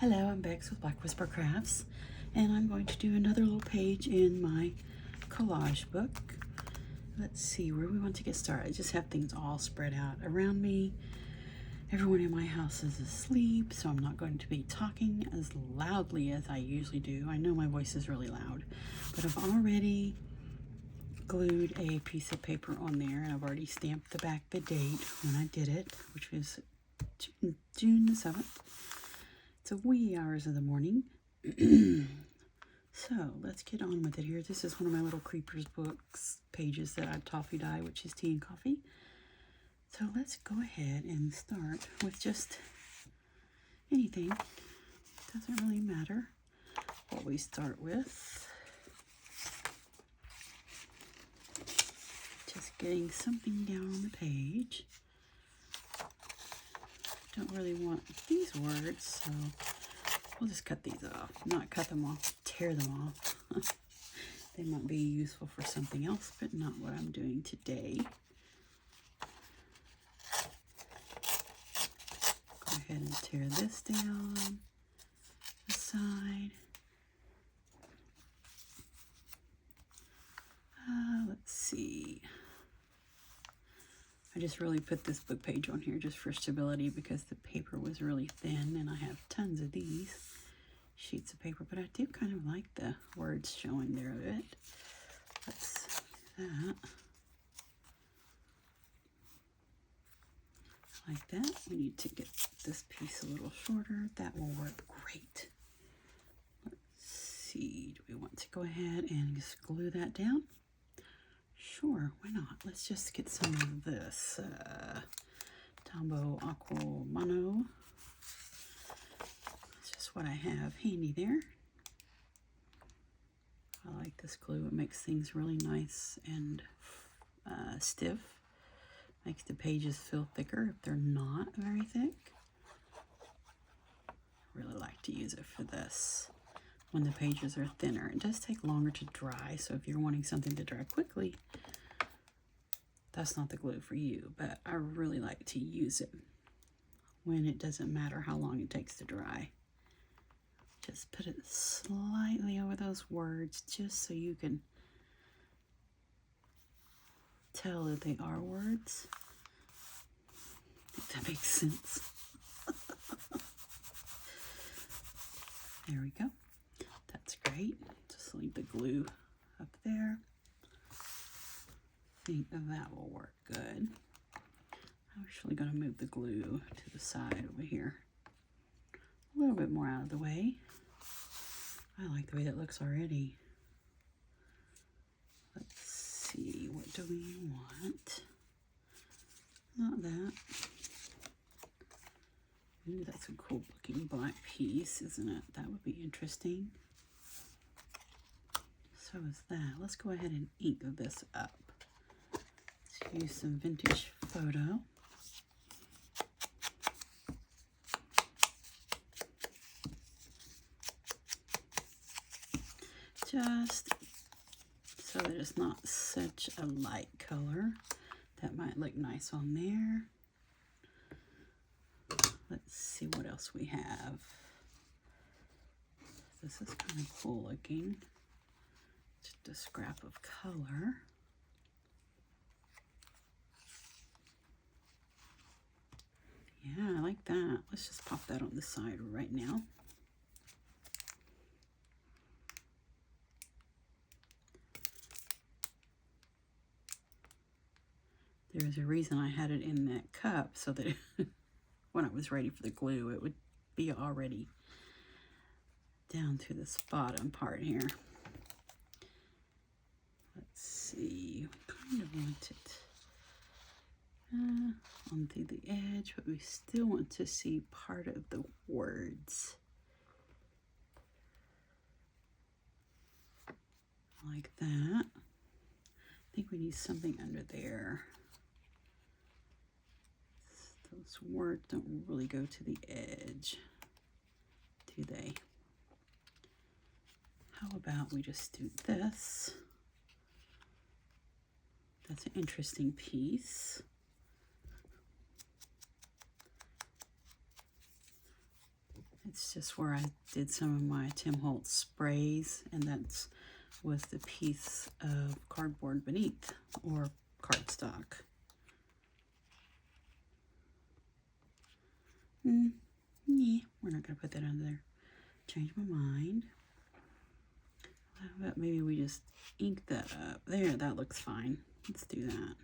Hello, I'm Bex with Black Whisper Crafts, and I'm going to do another little page in my collage book. Let's see where we want to get started. I just have things all spread out around me. Everyone in my house is asleep, so I'm not going to be talking as loudly as I usually do. I know my voice is really loud, but I've already glued a piece of paper on there, and I've already stamped the back the date when I did it, which was June the 7th. It's a wee hours of the morning. So let's get on with it here. This is one of my little Creepers books pages that I toffee dye, which is tea and coffee. So let's go ahead and start with just anything. Doesn't really matter what we start with. Just getting something down on the page. Don't really want these words, so we'll just cut these off. Not cut them off, tear them off. They might be useful for something else, but not what I'm doing today. Go ahead and tear this down the side. Let's see. I just really put this book page on here just for stability because the paper was really thin, and I have tons of these sheets of paper, but I do kind of like the words showing there a bit. Let's do that. Like that. We need to get this piece a little shorter. That will work great. Let's see. Do we want to go ahead and just glue that down? Sure, why not? Let's just get some of this Tombow Aqua Mono. That's just what I have handy there. I like this glue. It makes things really nice and stiff. Makes the pages feel thicker if they're not very thick. I really like to use it for this when the pages are thinner. It does take longer to dry, so if you're wanting something to dry quickly, that's not the glue for you, but I really like to use it when it doesn't matter how long it takes to dry. Just put it slightly over those words just so you can tell that they are words, if that makes sense. There we go. That's great. Just leave the glue up there. I think that will work good. I'm actually going to move the glue to the side over here. A little bit more out of the way. I like the way that looks already. Let's see, what do we want? Not that. Ooh, that's a cool looking black piece, isn't it? That would be interesting. So is that. Let's go ahead and ink this up. Let's use some vintage photo. Just so that it's not such a light color. That might look nice on there. Let's see what else we have. This is kind of cool looking. Just a scrap of color. Yeah, I like that. Let's just pop that on the side right now. There's a reason I had it in that cup so that when I was ready for the glue, it would be already down to this bottom part here. Let's see, we kind of want it onto the edge, but we still want to see part of the words. Like that. I think we need something under there. Those words don't really go to the edge, do they? How about we just do this? That's an interesting piece. It's just where I did some of my Tim Holtz sprays, and that's was the piece of cardboard beneath, or cardstock. Yeah, we're not going to put that under there. Change my mind. How about maybe we just ink that up? There, that looks fine. Let's do that.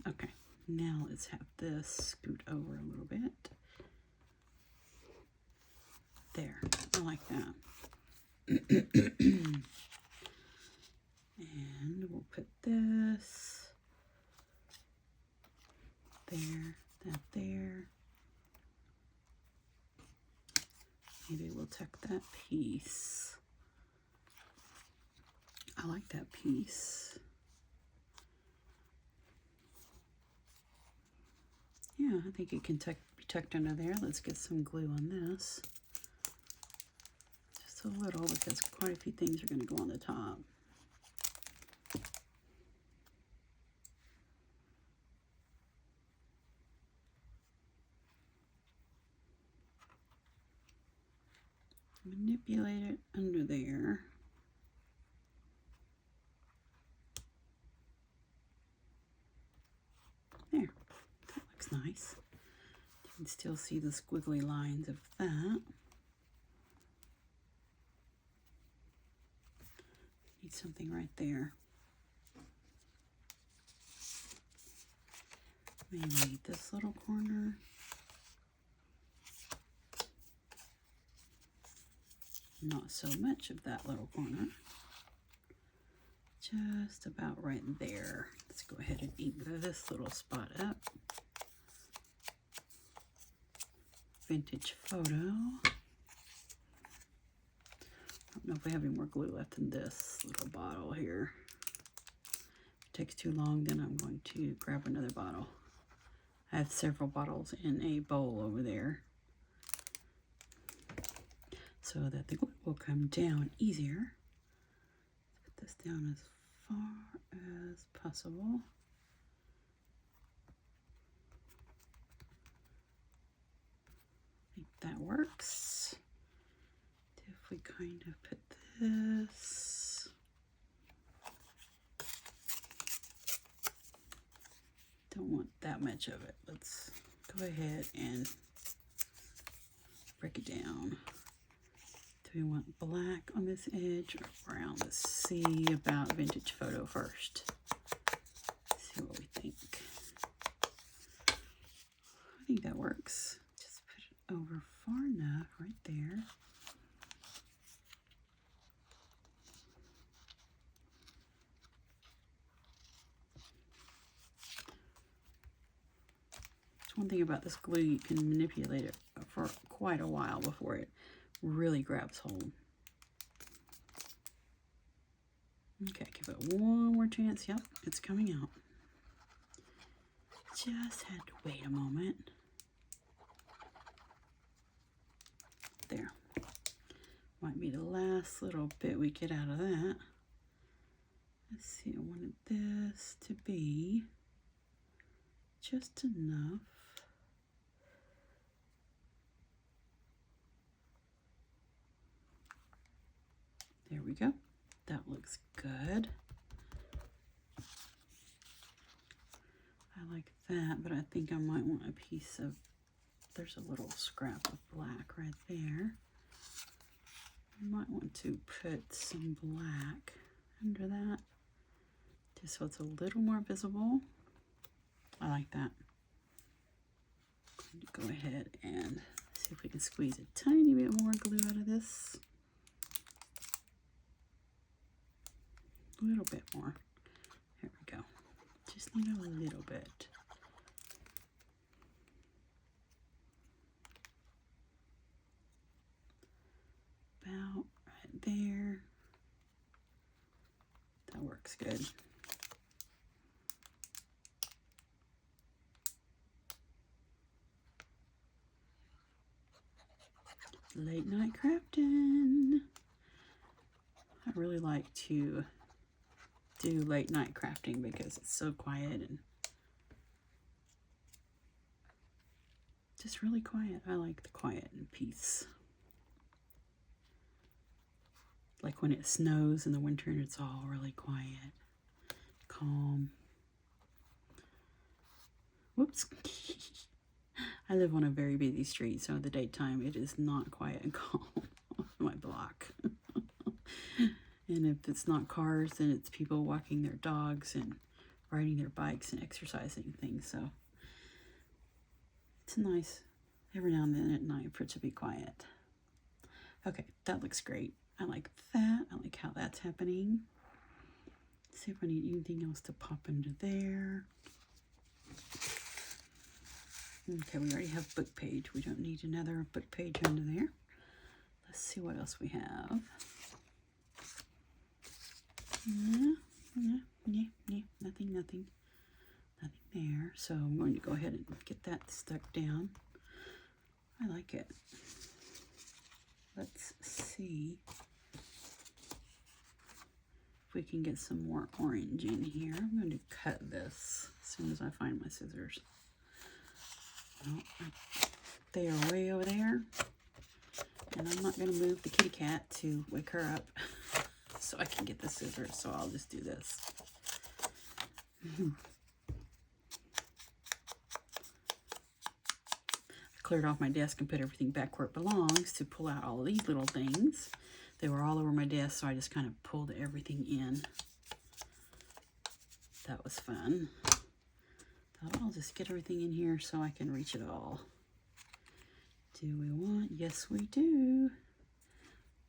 Okay, now let's have this scoot over a little bit. There, I like that. And we'll put this there, that there. Maybe we'll tuck that piece. I like that piece. Yeah, I think it can be tucked under there. Let's get some glue on this. Just a little, because quite a few things are going to go on the top. Manipulate it under there. There, that looks nice. You can still see the squiggly lines of that. Need something right there. Maybe this little corner. Not so much of that little corner. Just about right there. Let's go ahead and ink this little spot up. Vintage photo. I don't know if we have any more glue left in this little bottle here. If it takes too long, then I'm going to grab another bottle. I have several bottles in a bowl over there, so that the glue will come down easier. Let's put this down as far as possible. I think that works. If we kind of put this, don't want that much of it. Let's go ahead and break it down. Do we want black on this edge or brown? Let's see about vintage photo first. Let's see what we think. I think that works. Just put it over far enough right there. One thing about this glue, you can manipulate it for quite a while before it really grabs hold. Okay, give it one more chance. Yep, it's coming out. Just had to wait a moment. There. Might be the last little bit we get out of that. Let's see, I wanted this to be just enough. There we go. That looks good. I like that, but I think I might want a piece of, there's a little scrap of black right there. I might want to put some black under that, just so it's a little more visible. I like that. I'm going to go ahead and see if we can squeeze a tiny bit more glue out of this. A little bit more. There we go. Just need a little bit. About right there. That works good. Late night crafting. I really like to do late night crafting because it's so quiet and just really quiet. I like the quiet and peace. Like when it snows in the winter and it's all really quiet, calm. Whoops. I live on a very busy street, so in the daytime it is not quiet and calm on my block. And if it's not cars, then it's people walking their dogs and riding their bikes and exercising things. So it's nice every now and then at night for it to be quiet. Okay, that looks great. I like that. I like how that's happening. Let's see if I need anything else to pop into there. Okay, we already have book page. We don't need another book page under there. Let's see what else we have. Nothing there. So I'm going to go ahead and get that stuck down. I like it. Let's see if we can get some more orange in here. I'm going to cut this as soon as I find my scissors. Oh, they are way over there. And I'm not going to move the kitty cat to wake her up so I can get the scissors. So I'll just do this. Cleared off my desk and put everything back where it belongs to pull out all these little things. They were all over my desk, so I just kind of pulled everything in. That was fun. Thought I'll just get everything in here so I can reach it all. Do we want? Yes, we do.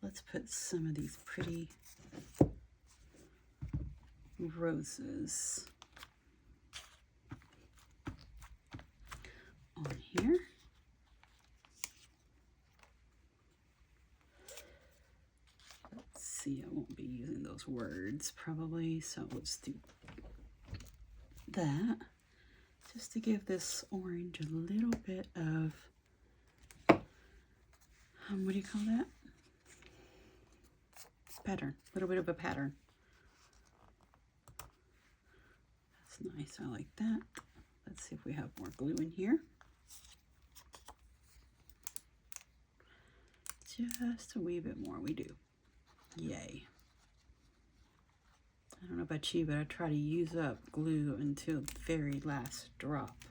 Let's put some of these pretty roses on here. See, I won't be using those words probably, so let's do that just to give this orange a little bit of what do you call that? Pattern, a little bit of a pattern. That's nice. I like that. Let's see if we have more glue in here. Just a wee bit more. We do. Yay. I don't know about you, but I try to use up glue until the very last drop.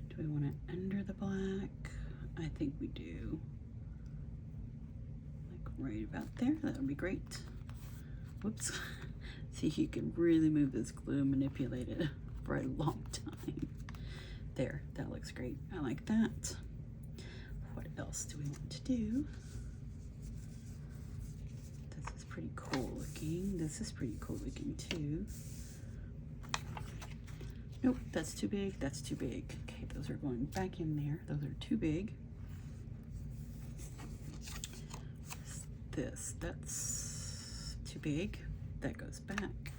Do we want it under the black? I think we do. Like right about there. That would be great. Whoops. See, you can really move this glue and manipulate it for a long time. There, that looks great. I like that. What else do we want to do? This is pretty cool looking. This is pretty cool looking too. Nope, that's too big. That's too big. Okay, those are going back in there. Those are too big. That's too big. That goes back.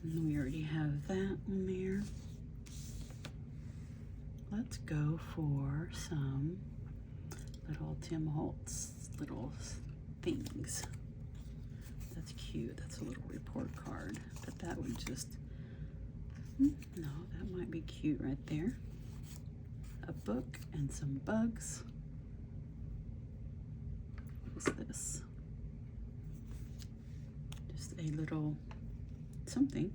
And we already have that one there. Let's go for some little Tim Holtz little things. That's cute. That's a little report card. But that would just, no, that might be cute right there. A book and some bugs. What is this? Just a little something.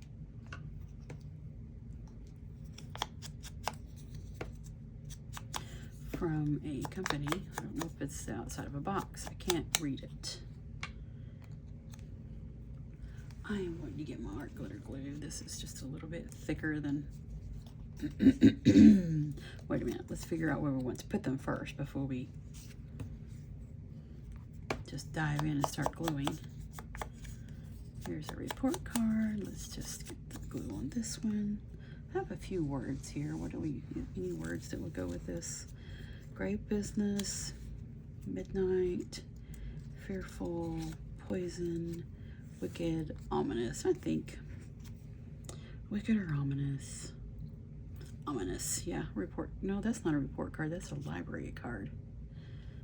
From a company. I don't know if it's outside of a box. I can't read it. I am going to get my art glitter glue. This is just a little bit thicker than wait a minute, let's figure out where we want to put them first before we just dive in and start gluing. Here's a report card. Let's just get the glue on this one. I have a few words here. What do we, any words that would go with this? Great business, midnight, fearful, poison, wicked, ominous. I think wicked or ominous. Ominous, yeah. Report. No, that's not a report card. That's a library card.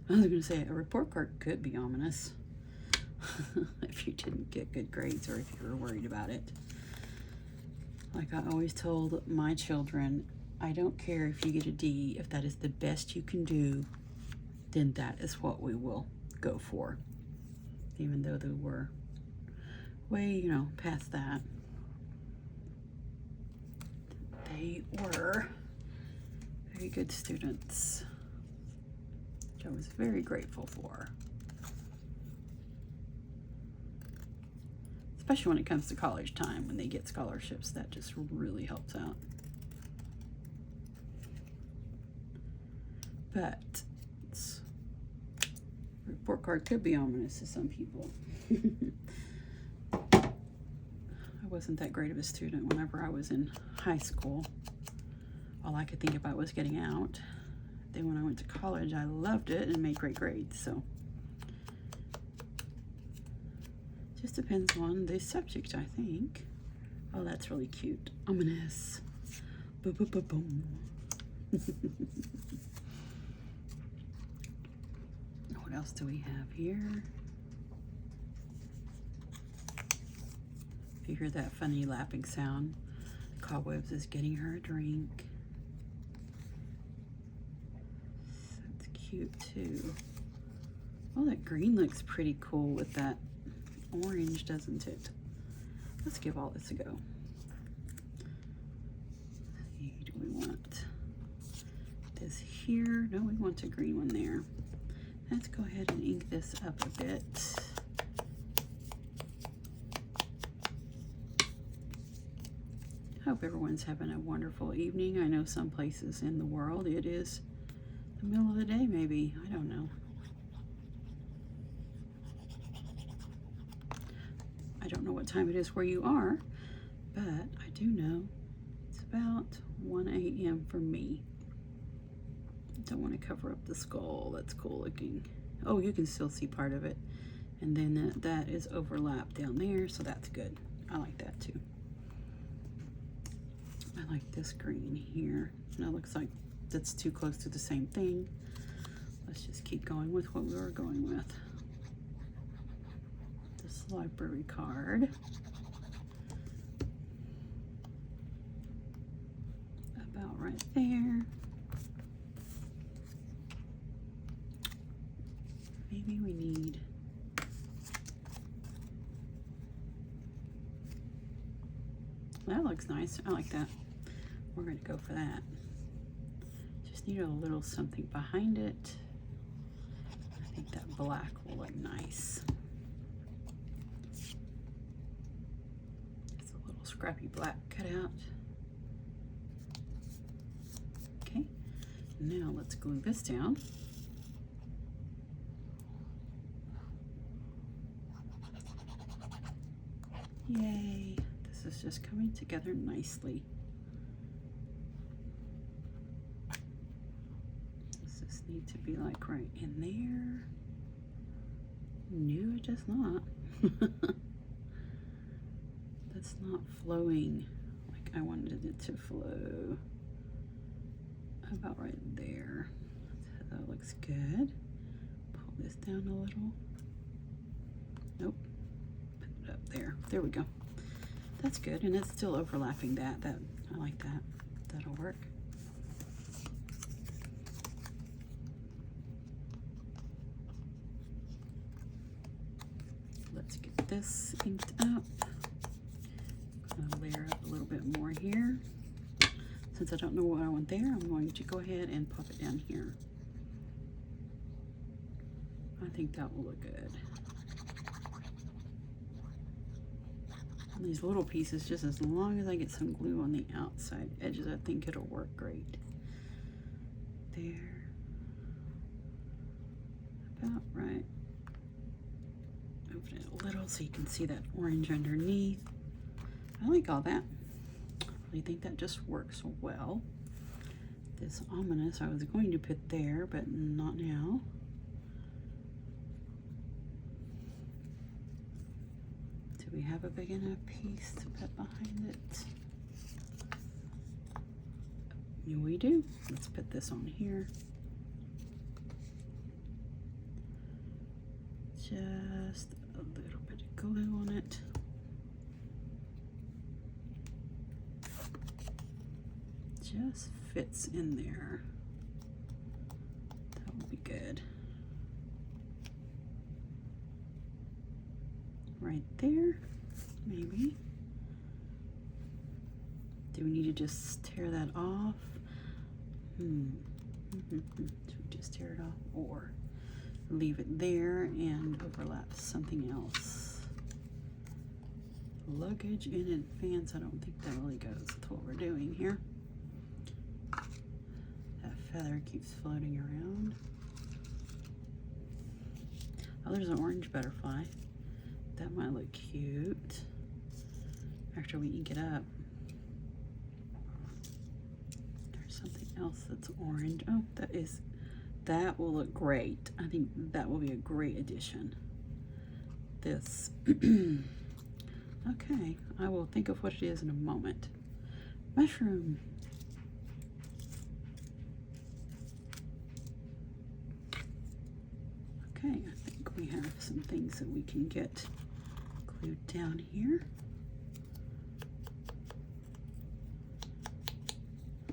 I was going to say a report card could be ominous if you didn't get good grades or if you were worried about it. Like I always told my children, I don't care if you get a D. If that is the best you can do, then that is what we will go for. Even though they were way, you know, past that. They were very good students, which I was very grateful for. Especially when it comes to college time, when they get scholarships, that just really helps out. But report card could be ominous to some people. I wasn't that great of a student whenever I was in high school. All I could think about was getting out. Then when I went to college, I loved it and made great grades. So just depends on the subject, I think. Oh, that's really cute. Ominous. Boom, boom, boom, boom. What else do we have here? If you hear that funny lapping sound, Cobwebs is getting her a drink. That's cute too. Oh, that green looks pretty cool with that orange, doesn't it? Let's give all this a go. Let's see, do we want this here? No, we want a green one there. Let's go ahead and ink this up a bit. Hope everyone's having a wonderful evening. I know some places in the world it is the middle of the day, maybe. I don't know. I don't know what time it is where you are, but I do know it's about 1 a.m. for me. Don't want to cover up the skull. That's cool looking. Oh, you can still see part of it. And then that is overlapped down there, so that's good. I like that too. I like this green here. Now it looks like that's too close to the same thing. Let's just keep going with what we were going with. This library card. About right there. Maybe we need that. Looks nice. I like that. We're going to go for that. Just need a little something behind it. I think that black will look nice. It's a little scrappy black cut out. Okay. Now let's glue this down. Yay. This is just coming together nicely. Does this need to be like right in there? No, it does not. That's not flowing like I wanted it to flow. About right there. That looks good. Pull this down a little. Nope. Put it up there. There we go. That's good, and it's still overlapping that. I like that. That'll work. Let's get this inked up. I'm gonna layer up a little bit more here. Since I don't know what I want there, I'm going to go ahead and pop it down here. I think that will look good. And these little pieces, just as long as I get some glue on the outside edges, I think it'll work great. There. About right. Open it a little so you can see that orange underneath. I like all that. I really think that just works well. This ominous I was going to put there, but not now. Do we have a big enough piece to put behind it? Yeah, we do. Let's put this on here. Just a little bit of glue on it. just fits in there. That will be good. Right there, maybe. Do we need to just tear that off? Should we just tear it off or leave it there and overlap something else? Luggage in advance, I don't think that really goes with what we're doing here. That feather keeps floating around. Oh, there's an orange butterfly. That might look cute after we ink it up. There's something else that's orange. Oh, that will look great. I think that will be a great addition. This. Okay, I will think of what it is in a moment. Mushroom. Okay, I think we have some things that we can get glued down here.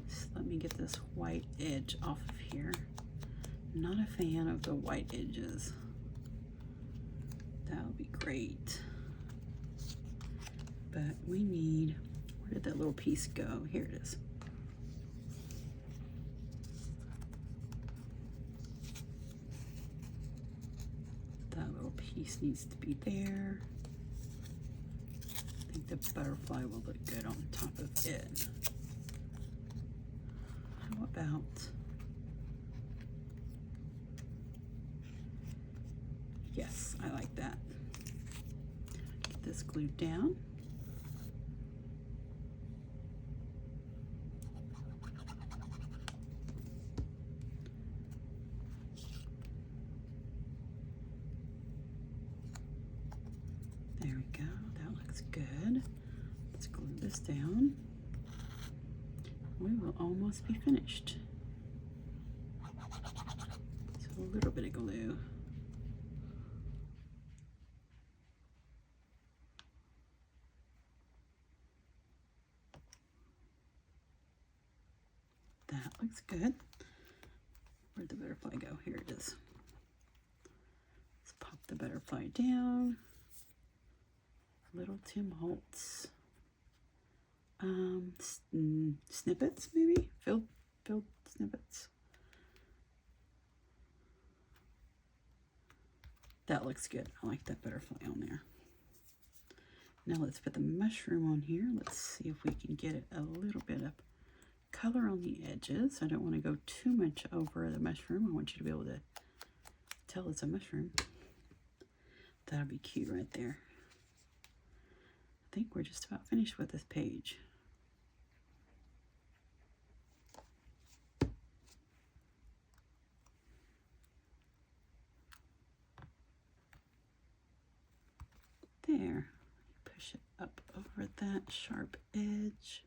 Just let me get this white edge off of here. Not a fan of the white edges. That would be great. But we need, where did that little piece go? Here it is. That little piece needs to be there. I think the butterfly will look good on top of it. How about, yes, I like that. Get this glued down. There we go, that looks good. Let's glue this down. We will almost be finished. So a little bit of glue. That looks good. Where'd the butterfly go? Here it is. Let's pop the butterfly down. Little Tim Holtz. Snippets, maybe? Filled snippets. That looks good. I like that butterfly on there. Now let's put the mushroom on here. Let's see if we can get it a little bit of color on the edges. I don't want to go too much over the mushroom. I want you to be able to tell it's a mushroom. That'll be cute right there. I think we're just about finished with this page. There. Push it up over that sharp edge.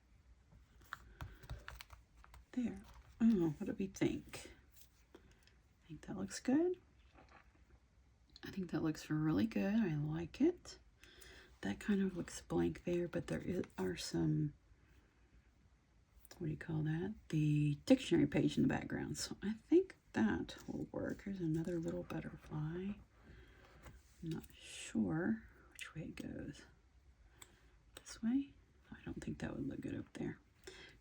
There. Oh, what do we think? I think that looks good. I think that looks really good. I like it. That kind of looks blank there, but there are some, what do you call that? The dictionary page in the background. So I think that will work. Here's another little butterfly. I'm not sure which way it goes. This way? I don't think that would look good up there.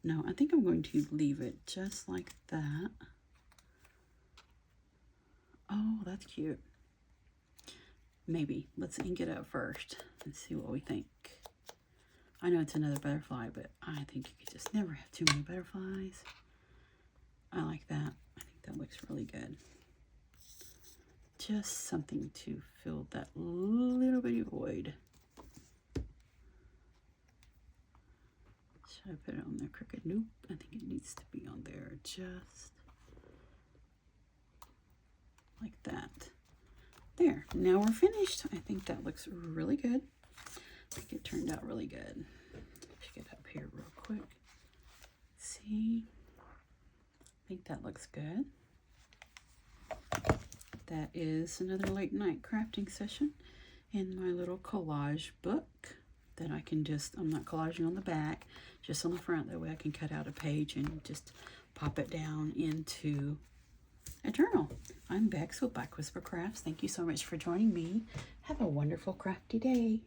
No, I think I'm going to leave it just like that. Oh, that's cute. Maybe. Let's ink it up first and see what we think. I know it's another butterfly, but I think you could just never have too many butterflies. I like that. I think that looks really good. Just something to fill that little bitty void. Should I put it on there crooked? Nope. I think it needs to be on there just like that. There. Now we're finished. I think that looks really good. I think it turned out really good. Pick it up here real quick. See? I think that looks good. That is another late night crafting session in my little collage book. then I can just, I'm not collaging on the back, just on the front. That way I can cut out a page and just pop it down into a journal. I'm Bex with Black Whisper Crafts. Thank you so much for joining me. Have a wonderful crafty day.